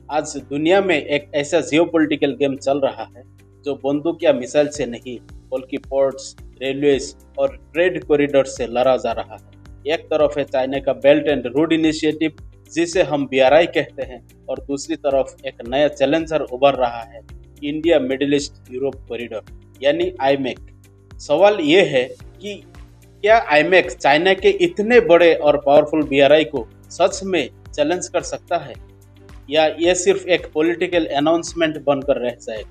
आज दुनिया में एक ऐसा जियोपॉलिटिकल गेम चल रहा है जो बंदूक या मिसाइल से नहीं बल्कि पोर्ट्स, रेलवेज और ट्रेड कॉरिडोर से लड़ा जा रहा है। एक तरफ है चाइना का बेल्ट एंड रोड इनिशिएटिव जिसे हम BRI कहते हैं और दूसरी तरफ एक नया चैलेंजर उभर रहा है, India middle east Europe corridor यानी आईमेक। सवाल ये है कि क्या आईमेक चाइना के इतने बड़े और पावरफुल BRI को सच में चैलेंज कर सकता है या ये सिर्फ एक पॉलिटिकल अनाउंसमेंट बनकर रह जाएगा।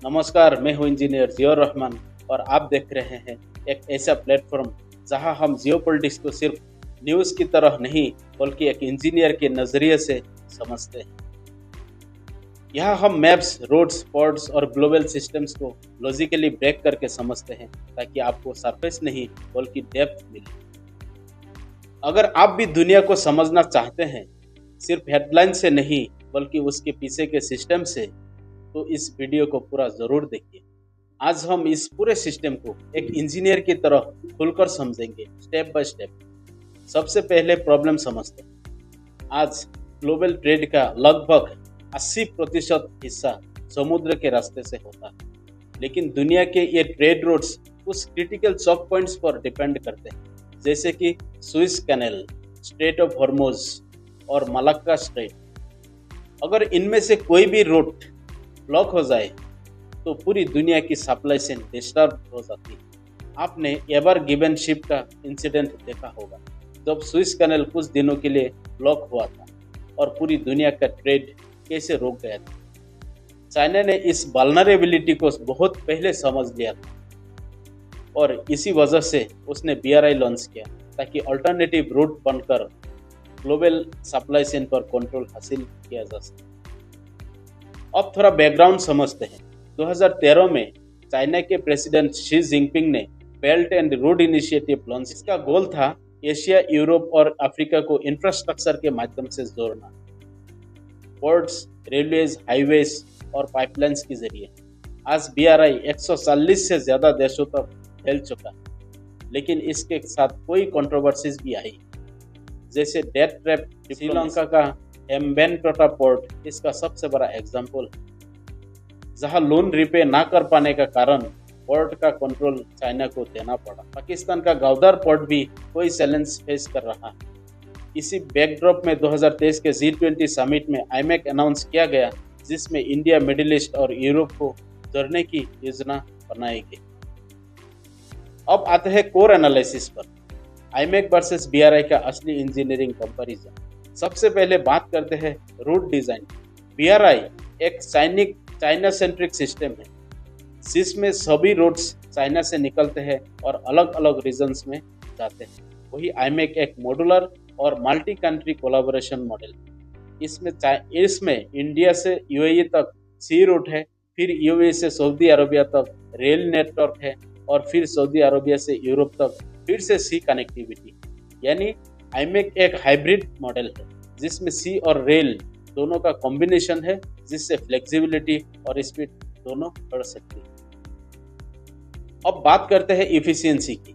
नमस्कार, मैं हूं इंजीनियर जियाउर रहमान और आप देख रहे हैं एक ऐसा प्लेटफॉर्म जहां हम जियोपॉलिटिक्स को सिर्फ न्यूज़ की तरह नहीं बल्कि एक इंजीनियर के नज़रिए से समझते हैं। यहाँ हम मैप्स, रोड्स, पोर्ट्स और ग्लोबल सिस्टम्स को लॉजिकली ब्रेक करके समझते हैं ताकि आपको सरफेस नहीं बल्कि डेप्थ मिले। अगर आप भी दुनिया को समझना चाहते हैं सिर्फ हेडलाइन से नहीं बल्कि उसके पीछे के सिस्टम से, तो इस वीडियो को पूरा ज़रूर देखिए। आज हम इस पूरे सिस्टम को एक इंजीनियर की तरह खुलकर समझेंगे, स्टेप बाय स्टेप। सबसे पहले प्रॉब्लम समझते हैं। आज ग्लोबल ट्रेड का लगभग 80% हिस्सा समुद्र के रास्ते से होता है, लेकिन दुनिया के ये ट्रेड रूट्स कुछ क्रिटिकल चॉक पॉइंट्स पर डिपेंड करते हैं, जैसे कि Suez Canal, strait of Hormuz और मलक्का स्ट्रेट। अगर इनमें से कोई भी रूट ब्लॉक हो जाए तो पूरी दुनिया की सप्लाई चेन डिस्टर्ब हो जाती है। आपने एवर गिवन शिप का इंसिडेंट देखा होगा जब सुइस कैनल कुछ दिनों के लिए ब्लॉक हुआ था और पूरी दुनिया का ट्रेड कैसे रोक गया था। चाइना ने इस वल्नरेबिलिटी को बहुत पहले समझ लिया था और इसी वजह से उसने BRI लॉन्च किया ताकि अल्टरनेटिव रूट बनकर ग्लोबल सप्लाई चेन पर कंट्रोल हासिल किया जा सके। अब थोड़ा बैकग्राउंड समझते हैं। 2013 में चाइना के प्रेसिडेंट शी जिनपिंग ने belt and road initiative launch. इसका गोल था एशिया, यूरोप और अफ्रीका को इंफ्रास्ट्रक्चर के माध्यम से जोड़ना, पोर्ट्स, रेलवेज, हाईवेज और पाइपलाइंस के जरिए। आज BRI 140 से ज्यादा देशों तक फैल चुका है, लेकिन इसके साथ कोई कंट्रोवर्सीज भी आई, जैसे डेथ ट्रैप। श्रीलंका का एम्बेनटोटा पोर्ट इसका सबसे बड़ा एग्जाम्पल है, जहां लोन रिपे ना कर पाने का कारण पोर्ट का कंट्रोल चाइना को देना पड़ा। पाकिस्तान का गौदर पोर्ट भी कोई चैलेंज फेस कर रहा है। इसी बैकड्रॉप में 2023 के G20 समिट में आईमेक अनाउंस किया गया, जिसमें इंडिया, मिडिल ईस्ट और यूरोप को जोड़ने की योजना बनाई गई। अब आते हैं कोर एनालिसिस पर, आईमेक वर्सेस BRI का असली इंजीनियरिंग कंपैरिजन। सबसे पहले बात करते हैं रूट डिजाइन। BRI एक चाइना सेंट्रिक सिस्टम है जिसमें सभी रूट्स चाइना से निकलते हैं और अलग अलग रीजन्स में जाते हैं। वही आईमेक एक मॉड्यूलर और मल्टी कंट्री कोलैबोरेशन मॉडल। इसमें इंडिया से UAE तक सी रूट है, फिर UAE से सऊदी अरबिया तक रेल नेटवर्क है और फिर सऊदी अरबिया से यूरोप तक फिर से सी कनेक्टिविटी। यानी आईमेक एक हाइब्रिड मॉडल है जिसमें सी और रेल दोनों का कॉम्बिनेशन है, जिससे फ्लेक्सिबिलिटी और स्पीड दोनों बढ़ सकती है। अब बात करते हैं इफिशियंसी की।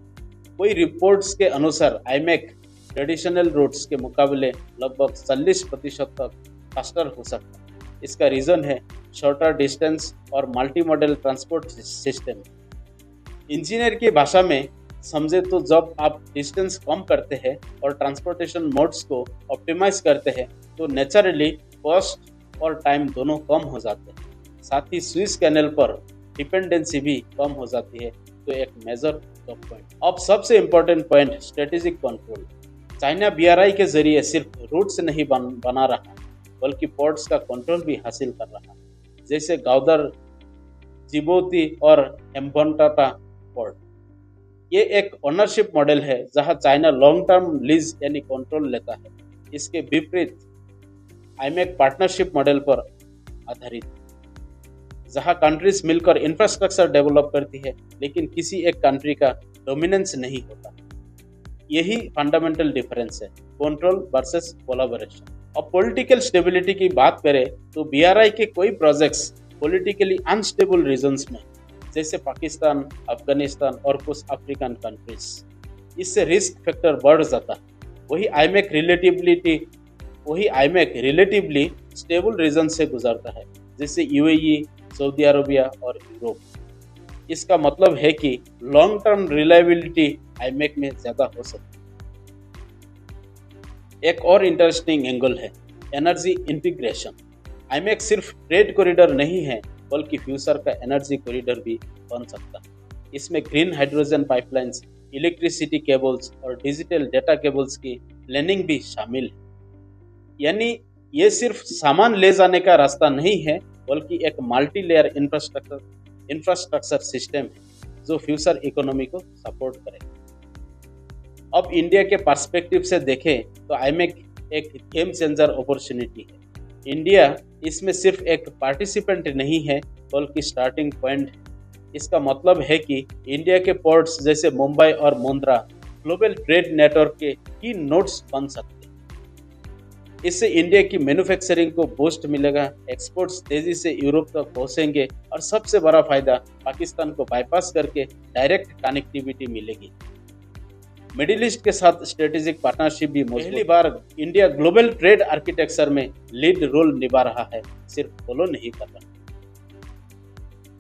कोई रिपोर्ट्स के अनुसार आईमेक ट्रेडिशनल रूट्स के मुकाबले लगभग 40% तक फास्टर हो सकता है। इसका रीजन है शॉर्टर डिस्टेंस और multi modal transport system. Engineer की भाषा में समझे तो जब आप डिस्टेंस कम करते हैं और ट्रांसपोर्टेशन मोड्स को ऑप्टिमाइज करते हैं तो नेचुरली कॉस्ट और टाइम दोनों कम हो जाते हैं। साथ ही स्विस कैनल पर डिपेंडेंसी भी कम हो जाती है, तो एक मेजर पॉइंट। अब सबसे important point, strategic control. China BRI के जरिए सिर्फ रूट्स नहीं बना रहा बल्कि पोर्ट्स का कंट्रोल भी हासिल कर रहा, जैसे गौदर, जिबूती और एम्बेनटोटा पोर्ट। ये एक ओनरशिप मॉडल है जहां चाइना लॉन्ग टर्म लीज यानी कंट्रोल लेता है। इसके विपरीत आईमेक पार्टनरशिप मॉडल पर आधारित, जहां कंट्रीज मिलकर इंफ्रास्ट्रक्चर डेवलप करती है लेकिन किसी एक कंट्री का डोमिनेंस नहीं होता। यही फंडामेंटल डिफरेंस है, कंट्रोल वर्सेस कोलैबोरेशन। अब पॉलिटिकल स्टेबिलिटी की बात करें तो BRI के कोई प्रोजेक्ट्स पॉलिटिकली अनस्टेबल रीजन्स में, जैसे पाकिस्तान, अफगानिस्तान और कुछ अफ्रीकन कंट्रीज, इससे रिस्क फैक्टर बढ़ जाता है। वही आईमेक रिलेटिवली स्टेबल रीजन से गुजरता है, जैसे यूएई, सऊदी अरबिया और यूरोप। इसका मतलब है कि लॉन्ग टर्म रिलायबिलिटी आईमेक में ज्यादा हो सकती है। एक और इंटरेस्टिंग एंगल है एनर्जी इंटीग्रेशन। आईमेक सिर्फ ट्रेड कॉरिडोर नहीं है, बल्कि फ्यूचर का एनर्जी कॉरिडोर भी बन सकता है। इसमें green hydrogen pipelines, electricity cables और डिजिटल डेटा केबल्स की प्लानिंग भी शामिल है। यानी ये सिर्फ सामान ले जाने का रास्ता नहीं है, बल्कि एक मल्टी लेयर इंफ्रास्ट्रक्चर सिस्टम है जो फ्यूचर इकोनॉमी को सपोर्ट करेगा। अब इंडिया के पर्सपेक्टिव से देखें तो आईमेक एक गेम चेंजर अपॉर्चुनिटी है। इंडिया इसमें सिर्फ एक पार्टिसिपेंट नहीं है, बल्कि स्टार्टिंग पॉइंट है। इसका मतलब है कि इंडिया के पोर्ट्स जैसे मुंबई और मुंद्रा ग्लोबल ट्रेड नेटवर्क के की नोड्स बन सकते हैं। इससे इंडिया की मैन्युफैक्चरिंग को बूस्ट मिलेगा, एक्सपोर्ट्स तेजी से यूरोप तक पहुंचेंगे और सबसे बड़ा फायदा पाकिस्तान को बाईपास करके डायरेक्ट कनेक्टिविटी मिलेगी। मिडिल ईस्ट के साथ स्ट्रेटेजिक पार्टनरशिप भी पहली बार इंडिया ग्लोबल ट्रेड आर्किटेक्चर में लीड रोल निभा रहा है, सिर्फ फॉलो नहीं कर रहा।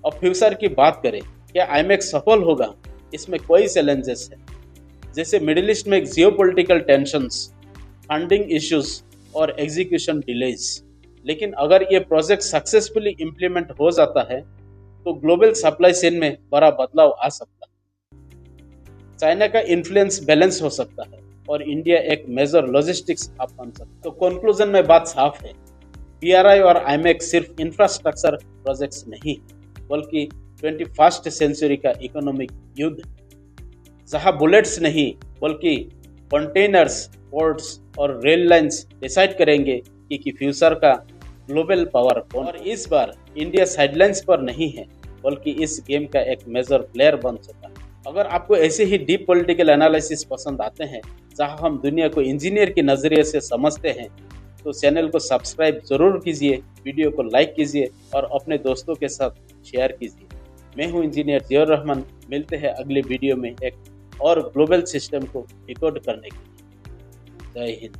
अब फ्यूचर की बात करें, क्या आईमेक सफल होगा? इसमें कोई चैलेंजेस है, जैसे मिडिल ईस्ट में जियोपॉलिटिकल टेंशंस, फंडिंग इश्यूज और एग्जीक्यूशन डिलेज। लेकिन अगर ये प्रोजेक्ट सक्सेसफुली इम्प्लीमेंट हो जाता है तो ग्लोबल सप्लाई चेन में बड़ा बदलाव आ सकता है। चाइना का इन्फ्लुएंस बैलेंस हो सकता है और इंडिया एक मेजर लॉजिस्टिक्स हब बन सकता है। तो कंक्लूजन में बात साफ है, पीआरआई और आईमेक सिर्फ इंफ्रास्ट्रक्चर प्रोजेक्ट्स नहीं, बल्कि 21st सेंचुरी का इकोनॉमिक युद्ध, जहां बुलेट्स नहीं बल्कि कंटेनर्स, पोर्ट्स और रेल लाइंस डिसाइड करेंगे कि फ्यूचर का ग्लोबल पावर कौन। और इस बार इंडिया साइडलाइंस पर नहीं है, बल्कि इस गेम का एक मेजर प्लेयर बन चुका है। अगर आपको ऐसे ही डीप पॉलिटिकल एनालिसिस पसंद आते हैं, जहां हम दुनिया को इंजीनियर के नजरिए से समझते हैं, तो चैनल को सब्सक्राइब जरूर कीजिए, वीडियो को लाइक कीजिए और अपने दोस्तों के साथ शेयर कीजिए। मैं हूं इंजीनियर जियाउर रहमान। मिलते हैं अगले वीडियो में एक और ग्लोबल सिस्टम को डिकोड करने के लिए। जय हिंद।